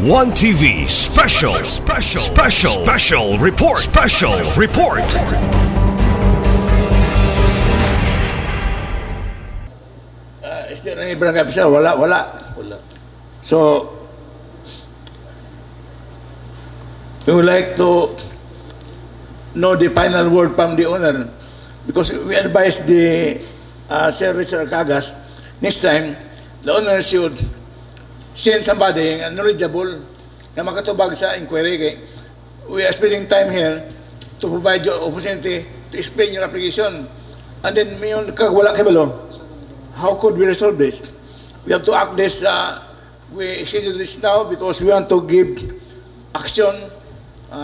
One TV special report. Is there any barangay officer? Wala. So, we would like to know the final word from the owner, because we advise the Sir Richard Cagas, next time, the owner should send somebody knowledgeable na makatubag sa inquiry. We are spending time here to provide you opportunity to explain your application. And then, mayon wala kabalo. How could we resolve this? We have to act this, we schedule this now because we want to give action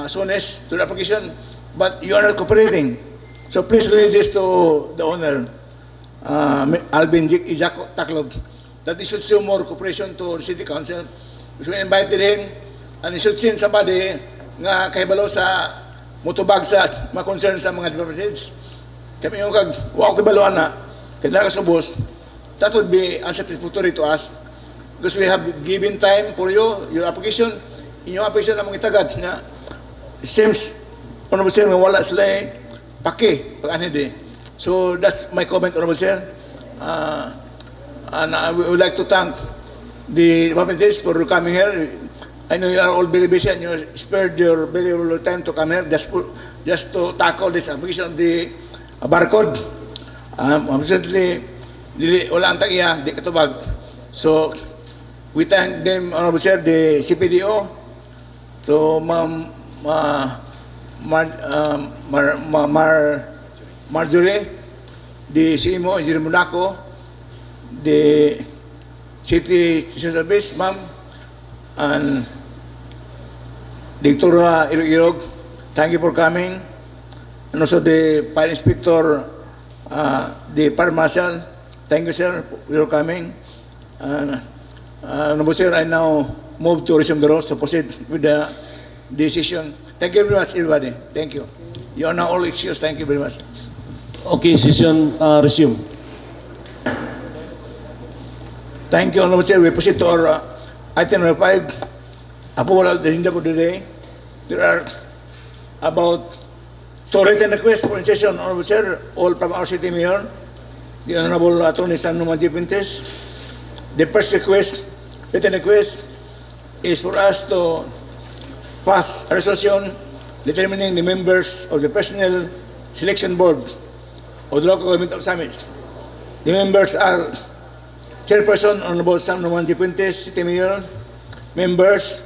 soonest to the application, but you are not cooperating. So please relay this to the owner, Alvin Ijak Taklob, that he should show more cooperation to the City Council. We invited him, and he should send somebody nga kahibalo sa motobag sa mga concern sa mga departments. Kami yung wow kibaloan na, kaya nakasubos, that would be unsatisfactory to us because we have given time for you, your application, inyong application na mga itagad na seems, Honorable Sir, wala sila pag-anide. So that's my comment, Honorable Sir. And I would like to thank the department heads for coming here. I know you are all very busy and you spared your very little time to come here just to tackle this application of the barcode. Unfortunately, wala ang tagiya, di katubag. So, we thank them, Honorable Sir, the CPDO, to Marjorie, the CMO, Engineer Monaco, the City Service, ma'am, and Dr. Irog, thank you for coming. And also the Fire Inspector, the Fire Marshal, thank you, sir, for your coming. Honorable Sir, I now move to resume the roles to proceed with the decision. Thank you very much, everybody. Thank you. You are now all excused. Thank you very much. Okay, session resume. Thank you, Honorable Sir. We proceed to our item number 5, approval of the agenda for today. There are about 2 written requests for session, Honorable Sir, all from our city mayor, the Honorable Attorney San Numan Pintes. The first request, written request, is for us to pass a resolution determining the members of the Personnel Selection Board of the Local Government of Ozamiz. The members are Chairperson Honorable San Numan Pintes, City Mayor. Members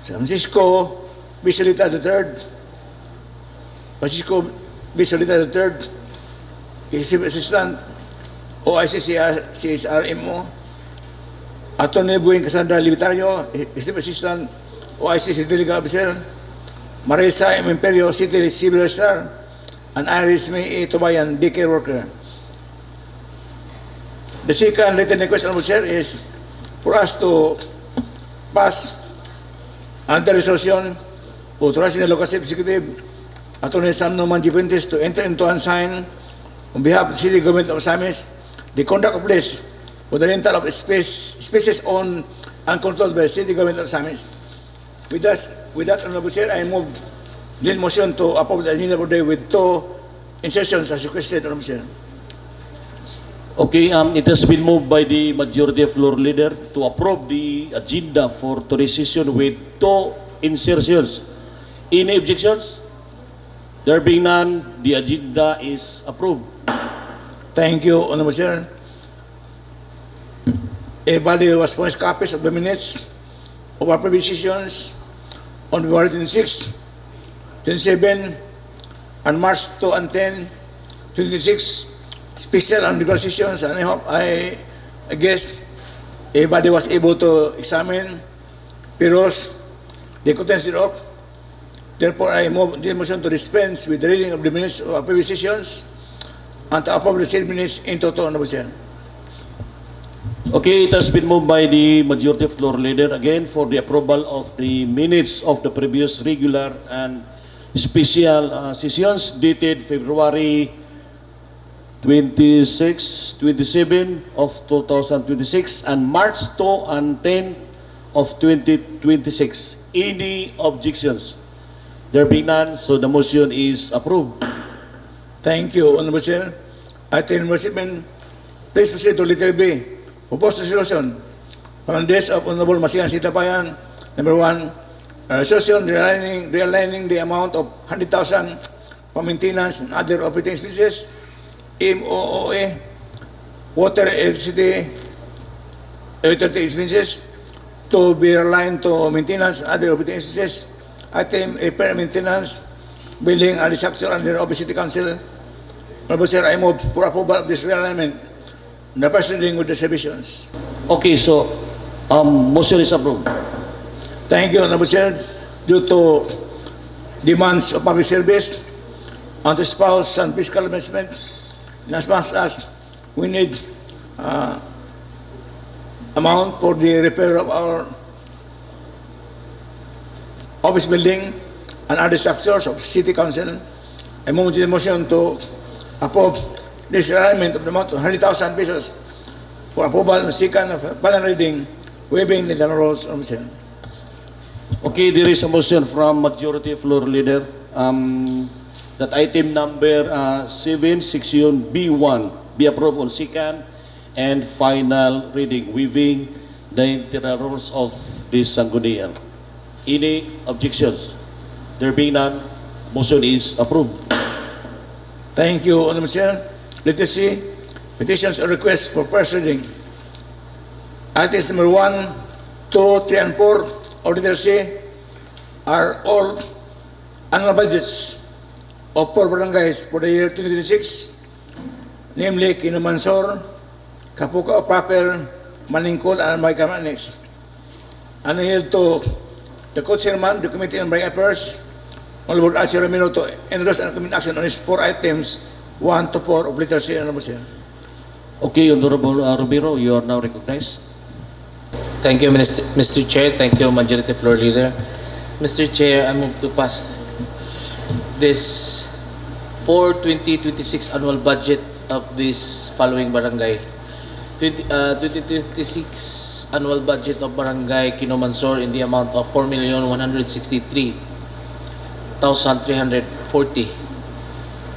Francisco Bisolita III, Francisco Bisolita III, Executive Assistant OIC CSRMO, Atty. Bueng Cassandra Libitario, Executive Assistant OIC City Legal Officer, Marisa M. Imperio, City Civil Star, and Iris May A. Tobayan, daycare worker. The second written request, Honorable Sir, is for us to pass another resolution authorizing the local executive, Atty. San Numan Pintes, to enter into and sign on behalf of the City Government of Ozamiz the contract of lease for the rental of spaces owned and controlled by the City Government of Ozamiz. With that, Honorable Sir, I move the motion to approve the agenda for today with 2 insertions as requested, Honorable Sir. Okay, it has been moved by the majority floor leader to approve the agenda for today's session with 2 insertions. Any objections? There being none, the agenda is approved. Thank you, Honorable Sir. Everybody was furnished copies of the minutes of our previous sessions on February 26, 27, and March 2 and 10, 26, special and regular sessions, and I guess everybody was able to examine, peruse the contents thereof. Therefore, I move the motion to dispense with the reading of the minutes of our previous sessions and to approve the said minutes in total, Honorable Sir. Okay, it has been moved by the majority floor leader again for the approval of the minutes of the previous regular and special sessions dated February 26, 27 of 2026 and March 2 and 10 of 2026. Any objections? There being none, so the motion is approved. Thank you, Honorable Chair. Item number 7, please proceed to letter B. Proposed resolution from this of Honorable Masigan Sitapayan. Number 1, resolution realigning the amount of 100,000 for maintenance and other operating expenses, MOOA, water, electricity, utility expenses to be aligned to maintenance and other operating expenses. Item repair maintenance, building and structure under Office City Council. Honorable Sir, I move for approval of this realignment. The first reading with reservations. Okay, so motion is approved. Thank you, Honorable Sir. Due to demands of public service, anti-spouse and fiscal investment, and as much as we need amount for the repair of our office building and other structures of City Council, I move the motion to approve this alignment of the amount of 100,000 pesos for approval and second of final reading, waiving the general rules of the Okay, there is a motion from Majority Floor Leader that item number 7, section B1 be approved on second and final reading, waiving the internal rules of this Sangguniang. Any objections? There being none, motion is approved. Thank you, Honorable Chair. Let us see petitions or requests for first reading. Items number 1, 2, 3, and 4, or letter C, are all annual budgets of 4 barangays for the year 2026, namely Kinumansor, Kapuka, Paper, Maningkol, and Maycamanex. And I yield to the co-chairman, the Committee on Barangay Affairs, Honorable Asir Ramiro, to introduce and recommend action on these 4 items, 1 to 4 of letter C, Honorable Chair. Okay, Honorable Romero, you are now recognized. Thank you, Mr. Chair. Thank you, Majority Floor Leader. Mr. Chair, I move to pass this 2026 annual budget of this following barangay. 2026 annual budget of Barangay Kinumansor in the amount of 4,163,340,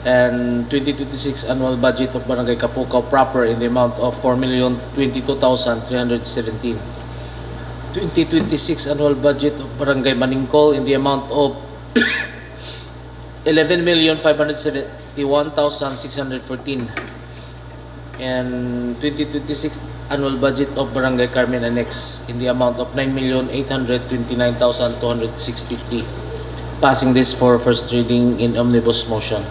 and 2026 annual budget of Barangay Kapukaw proper in the amount of 4,022,317. 2026 annual budget of Barangay Maningkol in the amount of 11,571,614, and 2026 annual budget of Barangay Carmen Annex in the amount of 9,829,263. Passing this for first reading in omnibus motion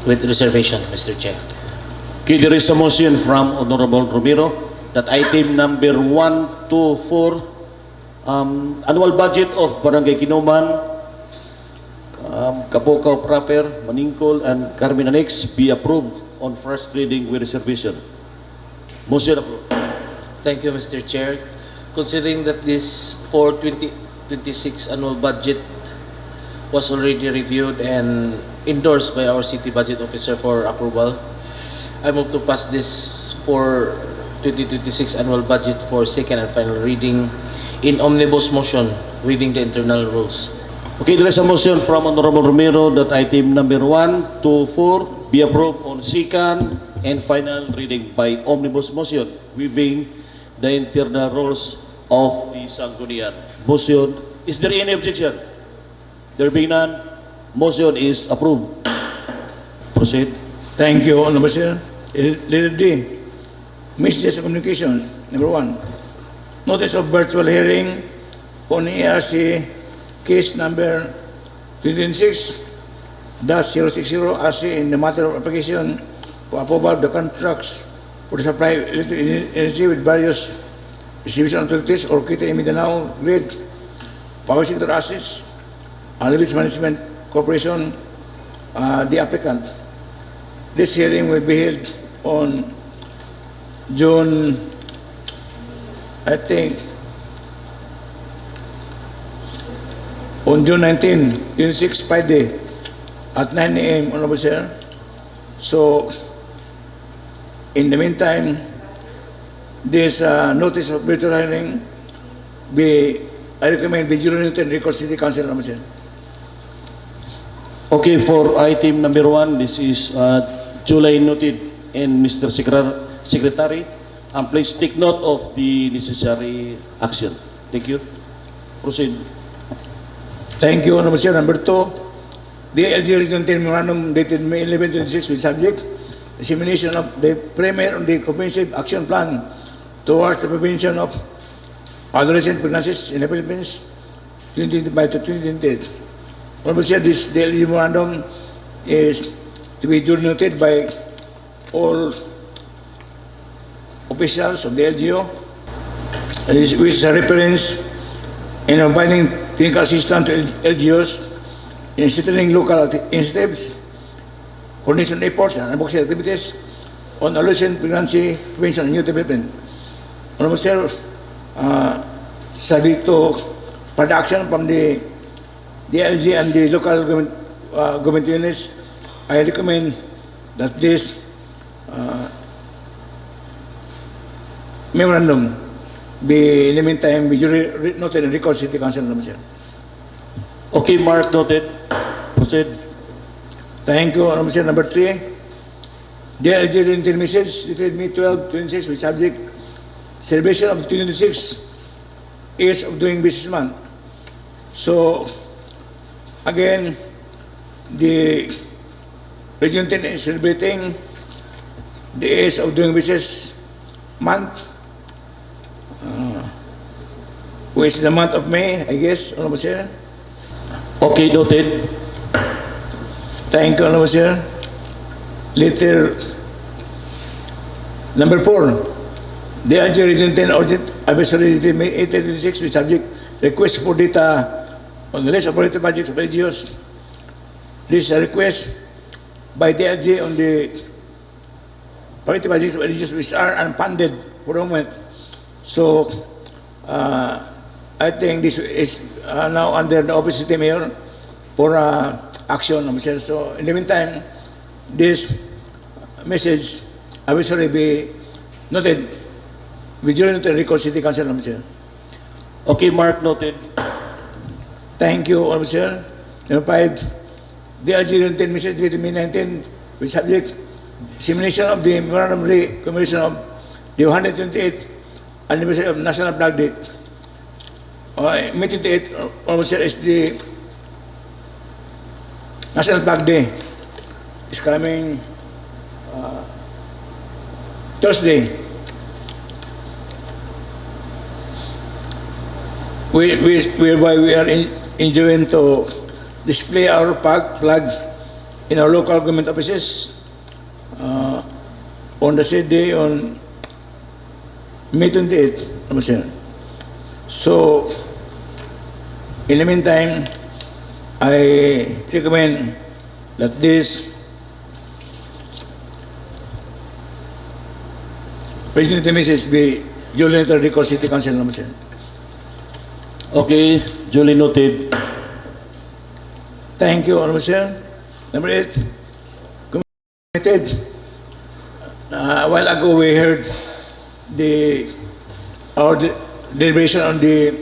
with reservation, Mr. Chair. Okay, there is a motion from Honorable Romero that item number 1 to 4, annual budget of Barangay Kinuman, Kapukaw proper, Maningkol, and Carmen Annex be approved on first reading with reservation. Motion approved. Thank you, Mr. Chair. Considering that this 2026 annual budget was already reviewed and endorsed by our City Budget Officer for approval, I move to pass this for 2026 annual budget for second and final reading in omnibus motion, waiving the internal rules. Okay, there is a motion from Honorable Romero that item number 1 to 4 be approved on second and final reading by omnibus motion, waiving the internal rules of the Sangguniang. Motion, is there any objection? There being none, motion is approved. Proceed. Thank you, Honorable Chair. Letter D, messages of communications. Number 1, notice of virtual hearing on ERC case number 2026-060 RC in the matter of application for approval of the contracts for the supply of electric energy with various distribution authorities or Kita Mindanao Grid, Power Sector Assets, and Lease Management Corporation, the applicant. This hearing will be held on June, I think, on June 19, 26, Friday, at 9 a.m., Honorable Sir. So, in the meantime, this notice of virtual hearing I recommend be duly noted in record City Council, Mr. Chair. Okay, for item number 1, this is duly noted, and Mr. Secretary, please take note of the necessary action. Thank you. Proceed. Thank you, Mr. Chair. Number 2, the LG Region 10 Memorandum dated May 11, 26 with subject dissemination of the premier on the comprehensive action plan towards the prevention of adolescent pregnancies in the Philippines 2025 to 2028. Honorable Chair, this the LG Memorandum is to be duly noted by all officials of the LGO, and which is a reference in providing technical assistance to LGOs in settling local initiatives, coordination efforts, and advocacy activities on adolescent pregnancy prevention and youth development. Honorable Sir, subject to further action from the LG and the local government units, I recommend that this memorandum be, in the meantime, be duly noted in record City Council, Honorable Sir. Okay, Mark, noted. Proceed. Thank you, Honorable Sir. Number 3, the LG written message dated May 12, 26 with subject celebration of 26 years of doing business month. So, again, the Region 10 is celebrating the years of doing business month, which is the month of May, I guess, Honorable Sir. Okay, noted. Thank you, Honorable Sir. Later, number 4, the LG Region 10 Audit Advisory dated May 8, 26 with subject request for data on the list of operating budgets of LGOs. This is a request by the LG on the operating budgets of LGOs which are unfunded for the moment. So, I think this is now under the Office of the Mayor for action, Mr. So, in the meantime, this message advisory be noted with duly noted record City Council, Mr. Okay, Mark, noted. Thank you, Mr. Number 5, the LG 10 message dated May 19 with subject dissemination of the memorandum commemoration of the 128th anniversary of National Flag Day. May 28, Mr. is the National Flag Day. It's coming Thursday. Whereby we are enjoying to display our flag in our local government offices on the said day on May 28, Mr. So, in the meantime, I recommend that this President message be duly noted record City Council, Mr. Okay, duly noted. Thank you, Honorable Sir. Number 8, committed. A while ago, we heard our deliberation on the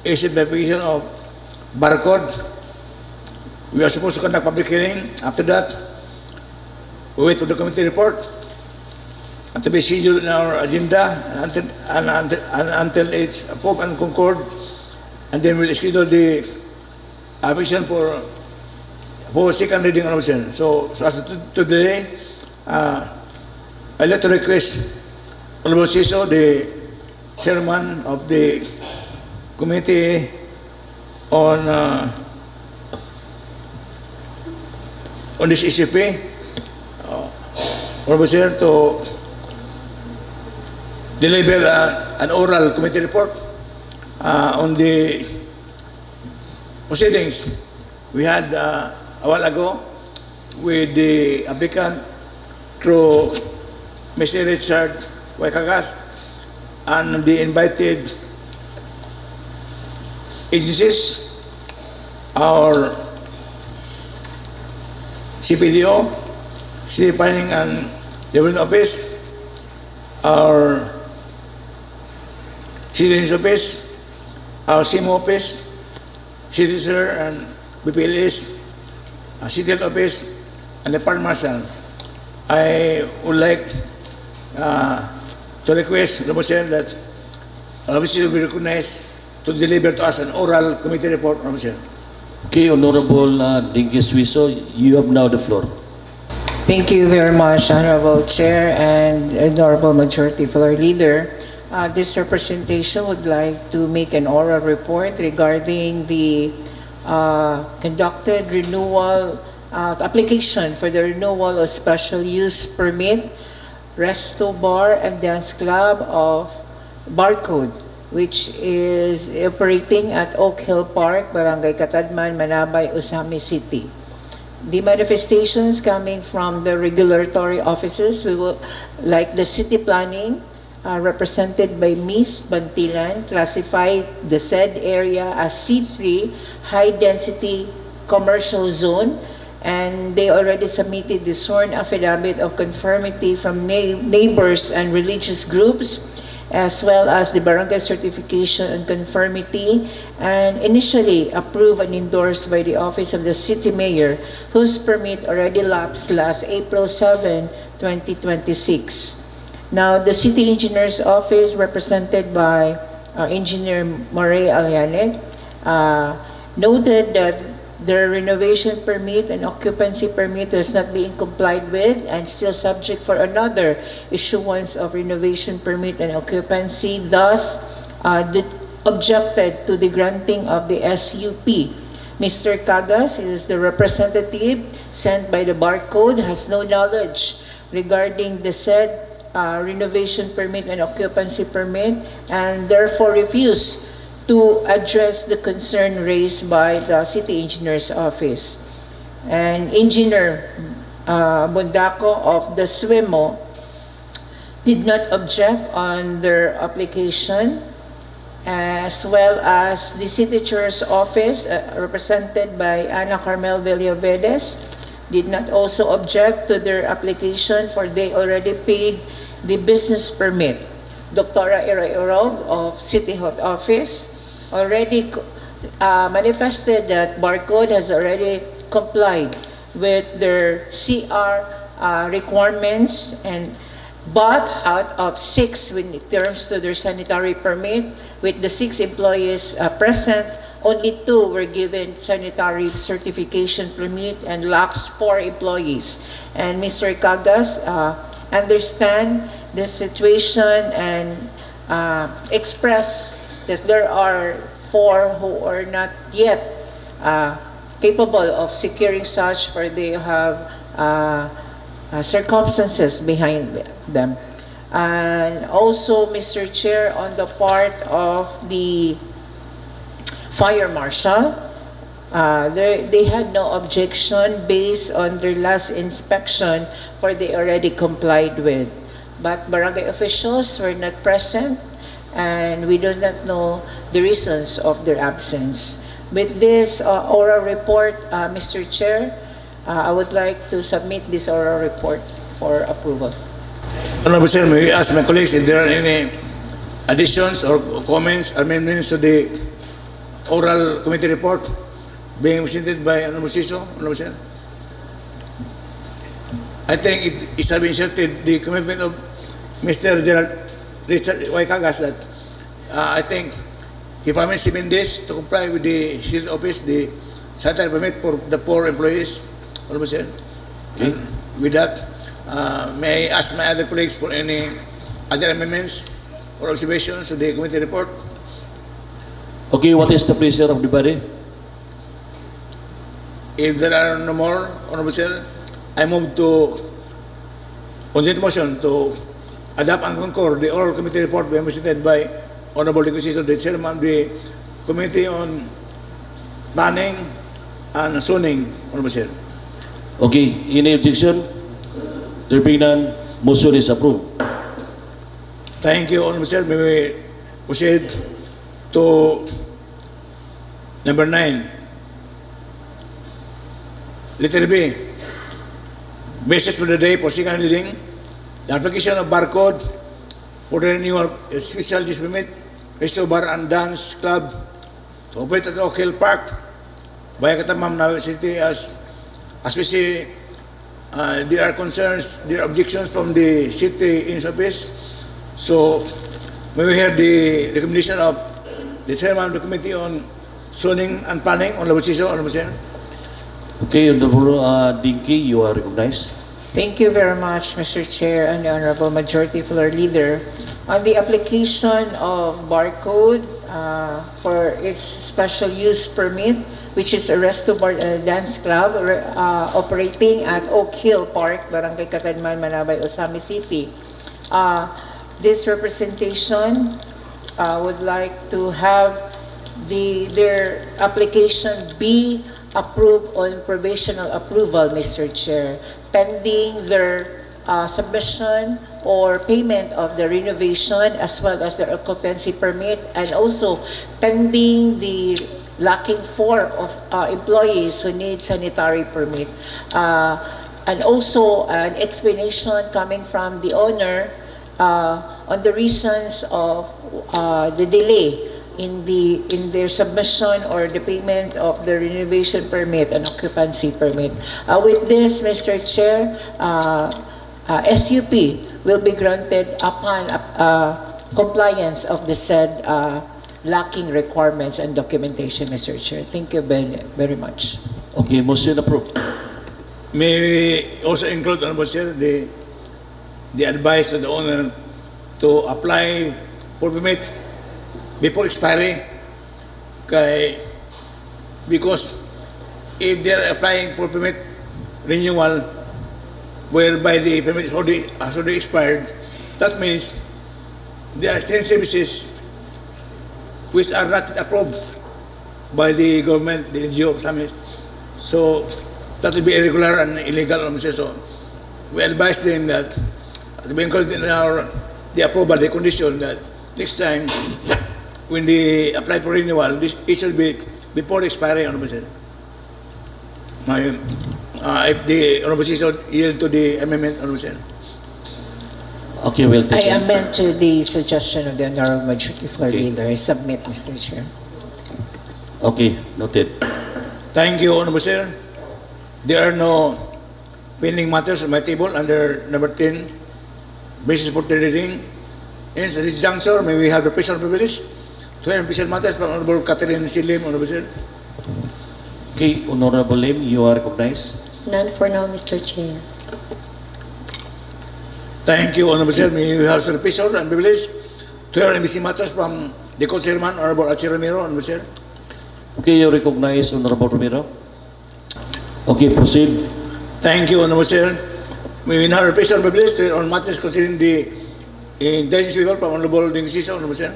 certification of barcode. We are supposed to conduct public hearing. After that, we wait for the committee report and to be scheduled in our agenda until it's approved and concurred, and then we'll schedule the vision for second reading, Honorable Sir. So as to today, I'd like to request Honorable Siso, the chairman of the committee on this ECP, Honorable Sir, to deliver an oral committee report on the proceedings we had a while ago with the applicant through Mr. Richard Waikagas and the invited agencies, our CPDO, City Planning and Development Office, our Citizen's Office, our SIM office, CDSR, and BPLS, City Health Office, and the Park Marshal, I would like to request, Honorable Chair, that this will be recognized to deliver to us an oral committee report, Honorable Chair. Okay, Honorable Dinky Suiso, you have now the floor. Thank you very much, Honorable Chair and Honorable Majority Floor Leader. This representation would like to make an oral report regarding the conducted renewal application for the renewal of special use permit, Resto Bar and Dance Club of Barcode, which is operating at Oak Hill Park, Barangay Catadman, Manabay, Ozamiz City. The manifestations coming from the regulatory offices, we will, like the city planning, represented by Ms. Bantilan, classified the said area as C3, high-density commercial zone, and they already submitted the sworn affidavit of conformity from neighbors and religious groups, as well as the barangay certification and conformity, and initially approved and endorsed by the Office of the City Mayor, whose permit already lapsed last April 7, 2026. Now, the City Engineer's Office, represented by Engineer Moray Alianek, noted that the renovation permit and occupancy permit was not being complied with and still subject for another issuance of renovation permit and occupancy. Thus, objected to the granting of the SUP. Mr. Cagas is the representative sent by the Barcode, has no knowledge regarding the said renovation permit and occupancy permit, and therefore refused to address the concern raised by the City Engineer's Office. And Engineer Bundako of the SWIMO did not object on their application, as well as the City Chair's Office, represented by Ana Carmel Villavedes, did not also object to their application, for they already paid the business permit. Dr. Iroirog of City Health Office already manifested that Barcode has already complied with their CR requirements, but out of 6 when it terms to their sanitary permit, with the 6 employees present, only 2 were given sanitary certification permit and lacks 4 employees. And Mr. Cagas understand the situation and express that there are 4 who are not yet capable of securing such, for they have circumstances behind them. And also, Mr. Chair, on the part of the Fire Marshal, they had no objection based on their last inspection, for they already complied with. But barangay officials were not present, and we do not know the reasons of their absence. With this oral report, Mr. Chair, I would like to submit this oral report for approval. Honorable Chair, may I ask my colleagues if there are any additions or comments, amendments to the oral committee report being presented by Honorable Siso? Honorable Chair, I think it is have inserted the commitment of Mr. General Richard Y. Cagas that I think he promised 7 days to comply with the city office, the sanitary permit for the 4 employees. Honorable Chair. Okay. With that, may I ask my other colleagues for any other amendments or observations to the committee report? Okay, what is the pleasure of the body? If there are no more, Honorable Chair, I move to consider motion to adopt and concur the oral committee report being presented by Honorable Dico, the Chairman of the Committee on Planning and Zoning. Honorable Chair. Okay, any objection? There being none, motion is approved. Thank you, Honorable Chair. May we proceed to number 9. Letter B. Basis for the day for second reading. The application of Barcode for the renewal of special use permit, Resto Bar and Dance Club to operate at Oak Hill Park. Bayan katamam na city as we see, there are concerns, there are objections from the city in office. So may we hear the recommendation of the chairman of the committee on zoning and planning on the position on the position. Okay, Honorable Dinky, you are recognized. Thank you very much, Mr. Chair and the Honorable Majority Floor Leader. On the application of barcode for its special use permit, which is a Resto Bar and Dance Club operating at Oak Hill Park, Barangay Katanman, Manabay, Ozamiz City. This representation would like to have their application be approved on provisional approval, Mr. Chair, pending their submission or payment of the renovation as well as their occupancy permit, and also pending the lacking for of employees who need sanitary permit, and also an explanation coming from the owner on the reasons of the delay in their submission or the payment of the renovation permit and occupancy permit. With this, Mr. Chair, SUP will be granted upon compliance of the said lacking requirements and documentation, Mr. Chair. Thank you very much. Okay, motion approved. May we also include, Honorable Chair, the advice of the owner to apply for permit before expiry, because if they're applying for permit renewal whereby the permit has already expired, that means there are 10 services which are not approved by the government, the NGO of Ozamiz. So that will be irregular and illegal. So we advise them that to be included in the approval, the condition that next time when they apply for renewal, it should be before expiry, Honorable Chair. If the Honorable Chair yield to the amendment, Honorable Chair. Okay, well I taken. amend to the suggestion of the Honorable Majority Floor Okay. Leader. I submit, Mr. Chair. Okay, noted. Thank you, Honorable Chair. There are no pending matters on my table under number 10, basis for the reading. In this juncture, may we have the pleasure and privilege to hear official matters from Honorable Catherine Silim, Honorable Chair. Okay, Honorable Lim, you are recognized. None for now, Mr. Chair. Thank you, Honorable Chair. May we have the pleasure and privilege to hear NBC matters from the co-chairman, Honorable Archie Ramiro, Honorable Chair. Okay, you recognize Honorable Romero. Okay, proceed. Thank you, Honorable Chair. May we have the pleasure and privilege to hear on matters concerning the intelligence people from Honorable Dingsi, Honorable Chair.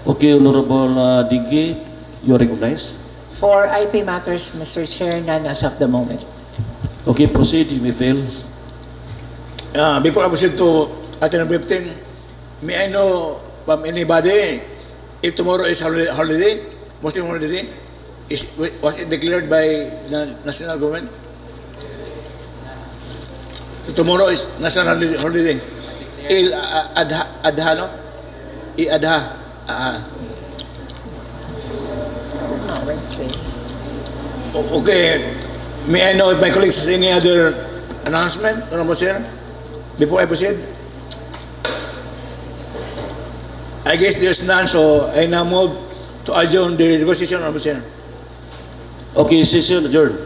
Okay, Honorable Dinky, you are recognized. For IP matters, Mr. Chair, none as of the moment. Okay, proceed. You may fail. Before I proceed to item number 15, may I know from anybody if tomorrow is holiday, Muslim holiday, was it declared by the national government? So tomorrow is national holiday. Adha, no? Adha. Wednesday. Okay. May I know if my colleagues has any other announcement, Honorable Chair, before I proceed? I guess there's none, so I now move to adjourn the negotiation, Honorable Chair. Okay, session adjourned.